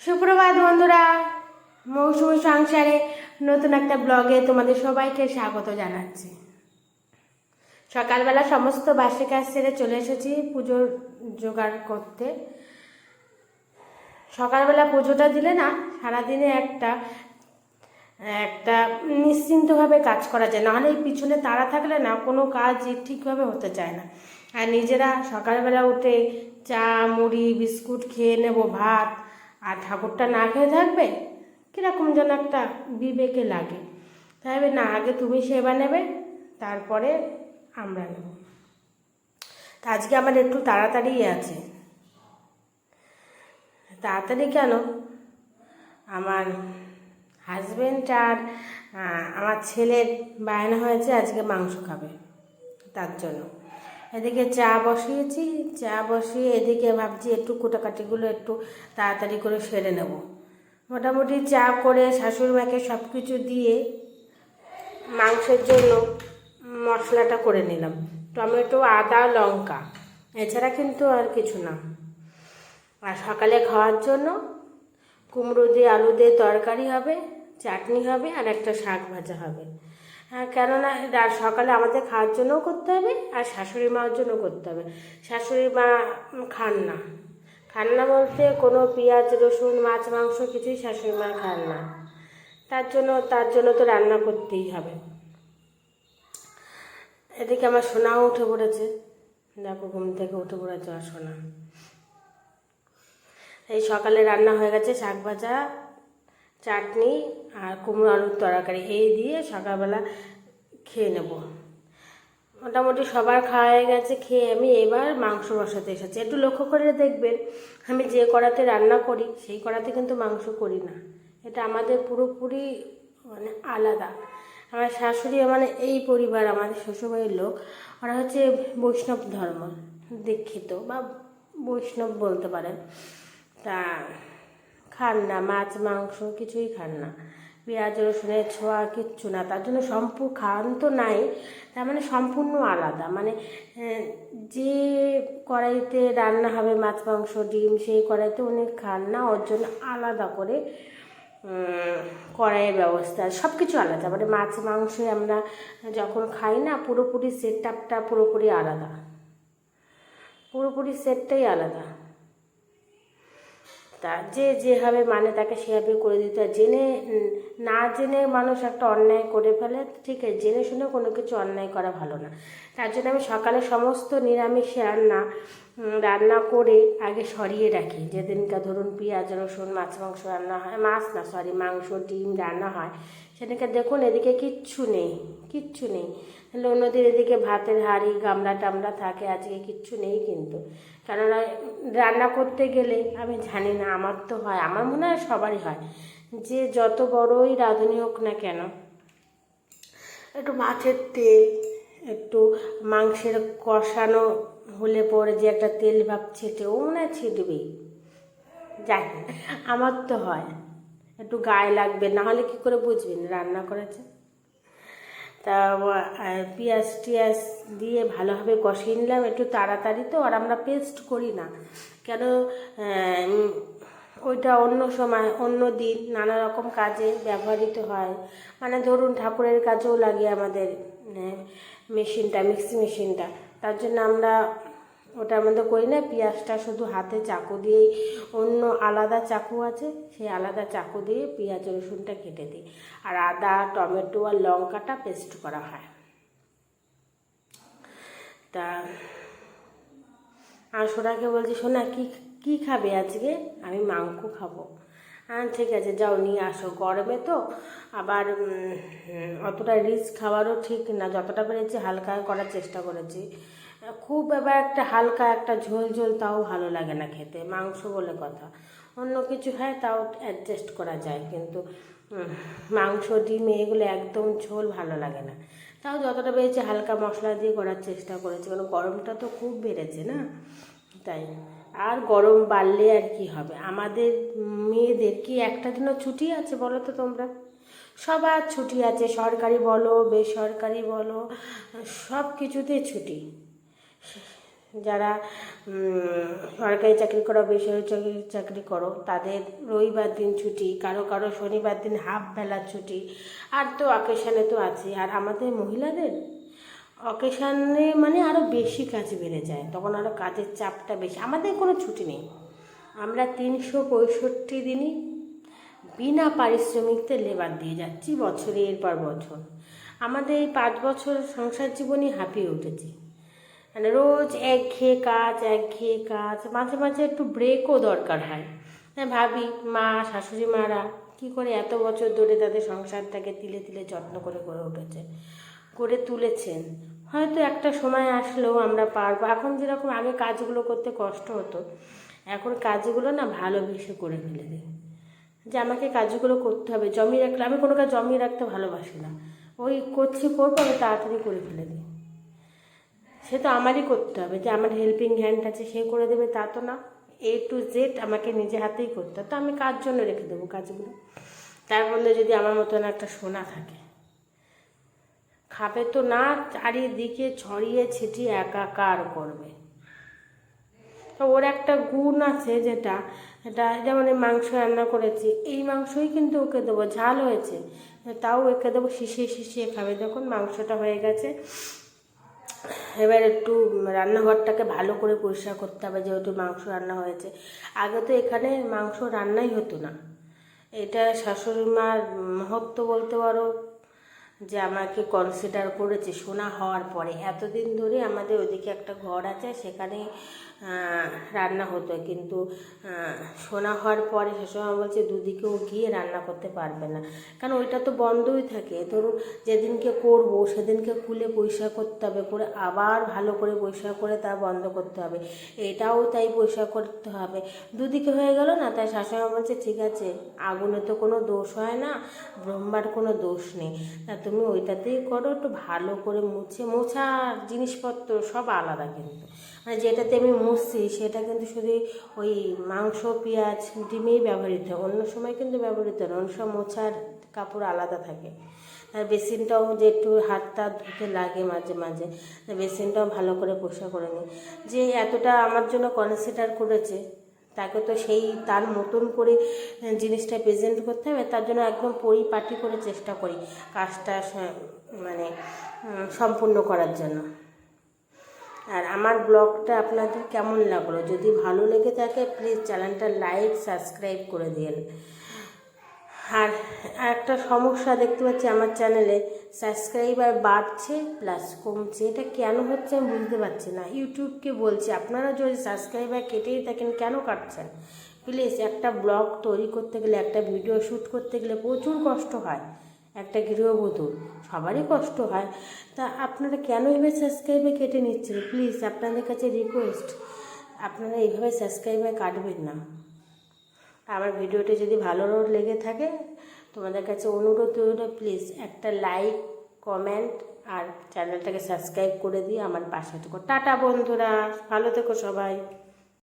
সুপ্রভাত বন্ধুরা, মৌসুমী সংসারে নতুন একটা ব্লগে তোমাদের সবাইকে স্বাগত জানাচ্ছি। সকালবেলা সমস্ত বাসি কাজ সেরে চলে এসেছি পুজোর জোগাড় করতে। সকালবেলা পুজোটা দিলে না সারাদিনে একটা একটা নিশ্চিন্তভাবে কাজ করা যায়, নাহলে এই পিছনে তাড়া থাকলে না কোনো কাজ ঠিকভাবে হতে চায় না। আর নিজেরা সকালবেলা উঠে চা মুড়ি বিস্কুট খেয়ে নেব ভাত, আর ঠাকুরটা না খেয়ে থাকবে কীরকম যেন একটা বিবেকে লাগে। তাই না, আগে তুমি সেবা নেবে তারপরে আমরা নেব। তা আজকে আমার একটু তাড়াতাড়ি আছে। তাড়াতাড়ি কেন, আমার হাজব্যান্ড আর আমার ছেলের বায়না হয়েছে আজকে মাংস খাবে, তার জন্য এদিকে চা বসিয়েছি। চা বসিয়ে এদিকে ভাবছি একটু কুটাকাটিগুলো একটু তাড়াতাড়ি করে সেরে নেব। মোটামুটি চা করে শাশুড়ি মাকে সব কিছু দিয়ে মাংসের জন্য মশলাটা করে নিলাম, টমেটো আদা লঙ্কা, এছাড়া কিন্তু আর কিছু না। আর সকালে খাওয়ার জন্য কুমড়ো দিয়ে আলু দিয়ে তরকারি হবে, চাটনি হবে, আর একটা শাক ভাজা হবে। কেননা সকালে আমাদের খাওয়ার জন্যও করতে হবে আর শাশুড়ি মার জন্য করতে হবে। শাশুড়ি মা খান না বলতে কোনো পেঁয়াজ রসুন মাছ মাংস কিছুই শাশুড়ি মা খান না। তার জন্য তো রান্না করতেই হবে। এদিকে আমার সোনাও উঠে পড়েছে, দেখো ঘুম থেকে উঠে পড়েছে আর সোনা। এই সকালে রান্না হয়ে গেছে শাক ভাজা, চাটনি আর কুমড়ো আলুর তরকারি, এই দিয়ে সকালবেলা খেয়ে নেব। মোটামুটি সবার খাওয়া হয়ে গেছে। খেয়ে আমি এবার মাংস বসাতে এসেছি। একটু লক্ষ্য করে দেখবেন, আমি যে কড়াতে রান্না করি সেই কড়াতে কিন্তু মাংস করি না। এটা আমাদের পুরোপুরি মানে আলাদা। আমার শাশুড়ি মানে এই পরিবার, আমাদের শ্বশুরবাড়ির লোক, ওরা হচ্ছে বৈষ্ণব ধর্ম দীক্ষিত বা বৈষ্ণব বলতে পারেন। তা খান না মাছ মাংস কিছুই খান না, পেঁয়াজ রসুনের ছোঁয়া কিচ্ছু না। তার জন্য খান তো নাই, তার মানে সম্পূর্ণ আলাদা। মানে যে কড়াইতে রান্না হবে মাছ মাংস ডিম, সেই কড়াইতে উনি খান না। ওর জন্য আলাদা করে কড়াইয়ের ব্যবস্থা, সব কিছু আলাদা। মানে মাছ মাংসে আমরা যখন খাই না, পুরোপুরি সেট আপটা পুরোপুরি আলাদা, পুরোপুরি সেটটাই আলাদা। তা যে যেভাবে মানে তাকে সেভাবে করে দিতে হয়। না জেনে মানুষ একটা অন্যায় করে ফেলে, ঠিক আছে, জেনে শুনে কোনো কিছু অন্যায় করা ভালো না। তার জন্য আমি সকালে সমস্ত নিরামিষ রান্না করে আগে সরিয়ে রাখি। যেদিনকার ধরুন পেঁয়াজ রসুন মাছ মাংস রান্না হয়, মাংস ডিম রান্না হয়, সেদিনকে দেখুন এদিকে কিচ্ছু নেই। তাহলে অন্যদিন এদিকে ভাতের হাঁড়ি গামলা টামলা থাকে, আজকে কিচ্ছু নেই। কিন্তু কেননা রান্না করতে গেলে আমি জানি না, আমার তো হয়, আমার মনে হয় সবারই হয়, যে যত বড়ই রাঁধুনি হোক না কেন, একটু মাছের তেল, একটু মাংসের কষানো হলে পরে যে একটা তেল ভাব ছেটে, ও মনে হয় ছিটবেই, জানি আমার তো হয়, একটু গায়ে লাগবে, নাহলে কী করে বুঝবেন রান্না করেছে। তা পেঁয়াজ টিয়াজ দিয়ে ভালোভাবে কষিয়ে নিলাম একটু তাড়াতাড়ি তো। আর আমরা পেস্ট করি না, কেন ওইটা অন্য সময় অন্য দিন নানা রকম কাজে ব্যবহৃত হয়। মানে ধরুন ঠাকুরের কাজেও লাগে আমাদের মিক্সি মেশিনটা, তার জন্য আমরা ওটার মধ্যে করি না। পেঁয়াজটা শুধু হাতে চাকু দিয়েই, অন্য আলাদা চাকু আছে, সেই আলাদা চাকু দিয়ে পেঁয়াজ রসুনটা কেটে দিই, আর আদা টমেটো আর লঙ্কাটা পেস্ট করা হয়। তা আর সোনাকে বলছি, সোনা কি খাবে আজকে? আমি মাংস খাবো। ঠিক আছে যাও নিয়ে আসো। গরমে তো আবার অতটা রিচ খাওয়ারও ঠিক না, যতটা পেরেছি হালকা করার চেষ্টা করেছি। খুব এবার একটা হালকা একটা ঝোল তাও ভালো লাগে না খেতে, মাংস বলে কথা। অন্য কিছু হয় তাও অ্যাডজাস্ট করা যায়, কিন্তু মাংস ডিম এগুলো একদম ঝোল ভালো লাগে না। তাও যতটা পেরেছি হালকা মশলা দিয়ে করার চেষ্টা করেছি, কারণ গরমটা তো খুব বেড়েছে না, তাই। আর গরম বাড়লে আর কি হবে, আমাদের মেয়েদের কি একটা দিনও ছুটি আছে বলো তো তোমরা? সবার ছুটি আছে, সরকারি বলো বেসরকারি বলো, সব কিছুতেই ছুটি। যারা সরকারি চাকরি করো, বেসরকারি চাকরি করো, তাদের রবিবার দিন ছুটি, কারো কারো শনিবার দিন হাফ বেলার ছুটি, আর তো অকেশানে তো আছে। আর আমাদের মহিলাদের অকেশানে মানে আরও বেশি কাজ বেড়ে যায়, তখন আরও কাজের চাপটা বেশি। আমাদের কোনো ছুটি নেই, আমরা 365 দিনই বিনা পারিশ্রমিকতে লেবার দিয়ে যাচ্ছি বছরের পর বছর। আমাদের এই 5 বছর সংসার জীবনই হাঁপিয়ে উঠেছি, মানে রোজ একঘেয়ে কাজ, মাঝে মাঝে একটু ব্রেকও দরকার হয়। ভাবি মা, শাশুড়ি মারা কী করে এত বছর ধরে তাদের সংসারটাকে তিলে তিলে যত্ন করে করে তুলেছেন। হয়তো একটা সময় আসলেও আমরা পারবো। এখন যেরকম আগে কাজগুলো করতে কষ্ট হতো, এখন কাজগুলো না ভালোবেসে করে ফেলে দিই, যে আমাকে কাজগুলো করতে হবে। জমিয়ে রাখলে, আমি কোনো কাজ জমিয়ে রাখতে ভালোবাসি না, ওই করবো, আমি তাড়াতাড়ি করে ফেলে দিই। সে তো আমারই করতে হবে, যে আমার হেল্পিং হ্যান্ড আছে সে করে দেবে তা তো না, A to Z আমাকে নিজে হাতেই করতে হবে। তো আমি কার জন্য রেখে দেবো কাজগুলো? তার বললে যদি আমার মতন একটা সোনা থাকে, খাবে তো না, চারিদিকে ছড়িয়ে ছিটিয়ে একাকার করবে। তো ওর একটা গুণ আছে, এটা যেমন এই মাংস রান্না করেছি, এই মাংসই কিন্তু ওকে দেবো, ঝাল হয়েছে তাও ওকে দেবো, শিশিয়ে খাবে। যখন মাংসটা হয়ে গেছে, এবার একটু রান্নাঘরটাকে ভালো করে পরিষ্কার করতে হবে, যেহেতু মাংস রান্না হয়েছে। আগে তো এখানে মাংস রান্নাই হতো না। এটা শাশুড়ি মার মহত্ব বলতে পারো, যে আমাকে কনসিডার করেছে সোনা হওয়ার পরে। এতদিন ধরে আমাদের ওদিকে একটা ঘর আছে, সেখানে রান্না হতো, কিন্তু সোনা হওয়ার পরে শাশুড়ি বলছে দুদিকেও গিয়ে রান্না করতে পারবে না, কারণ ওইটা তো বন্ধই থাকে। ধরুন যেদিনকে করবো সেদিনকে খুলে পরিষ্কার করতে হবে, করে আবার ভালো করে পরিষ্কার করে তা বন্ধ করতে হবে, এটাও তাই পরিষ্কার করতে হবে, দুদিকে হয়ে গেল না। তাই শাশুড়ি বলছে ঠিক আছে, আগুনে তো কোনো দোষ হয় না, ব্রহ্মার কোনো দোষ নেই, তা তুমি ওইটাতেই করো, একটু ভালো করে মোছা জিনিসপত্র সব আলাদা, কিন্তু মানে যেটাতে আমি মুছছি সেটা কিন্তু শুধু ওই মাংস, পেঁয়াজ, ডিমেই ব্যবহৃত হয়, অন্য সময় কিন্তু ব্যবহৃত হয় না। অন্য সময় মোছার কাপড় আলাদা থাকে। আর বেসিনটাও যে একটু হাতটা ধুতে লাগে মাঝে মাঝে, বেসিনটাও ভালো করে পরিষ্কার করে নিই। যে এতটা আমার জন্য কনসিডার করেছে, তাকে তো সেই তার মতন করে জিনিসটা প্রেজেন্ট করতে হবে, তার জন্য একদম পরিপাটি করে চেষ্টা করি কাজটা মানে সম্পূর্ণ করার জন্য। আর আমার ব্লগটা আপনাদের কেমন লাগলো? যদি ভালো লেগে থাকে প্লিজ চ্যানেলটা লাইক, সাবস্ক্রাইব করে দিন। আর একটা সমস্যা দেখতে পাচ্ছি আমার চ্যানেলে, সাবস্ক্রাইবার বাড়ছে প্লাস কমছে, এটা কেন হচ্ছে আমি বুঝতে পারছি না। ইউটিউবকে বলছি, আপনারা যদি সাবস্ক্রাইবার কেটেই থাকেন কেন কাটছেন? প্লিজ, একটা ব্লগ তৈরি করতে গেলে, একটা ভিডিও শ্যুট করতে গেলে প্রচুর কষ্ট হয়, একটা গৃহবধূ সবারই কষ্ট হয়, তা আপনারা কেন এইভাবে সাবস্ক্রাইবার কেটে নিচ্ছেন? প্লিজ আপনাদের কাছে রিকোয়েস্ট, আপনারা এইভাবে সাবস্ক্রাইবার কাটবেন না। আমার ভিডিওটি যদি ভালো লেগে থাকে, তোমাদের কাছে অনুরোধ রইল, প্লিজ একটা লাইক, কমেন্ট আর চ্যানেলটাকে সাবস্ক্রাইব করে দিয়ে আমার পাশে থেকো। টাটা বন্ধুরা, ভালো থেকো সবাই।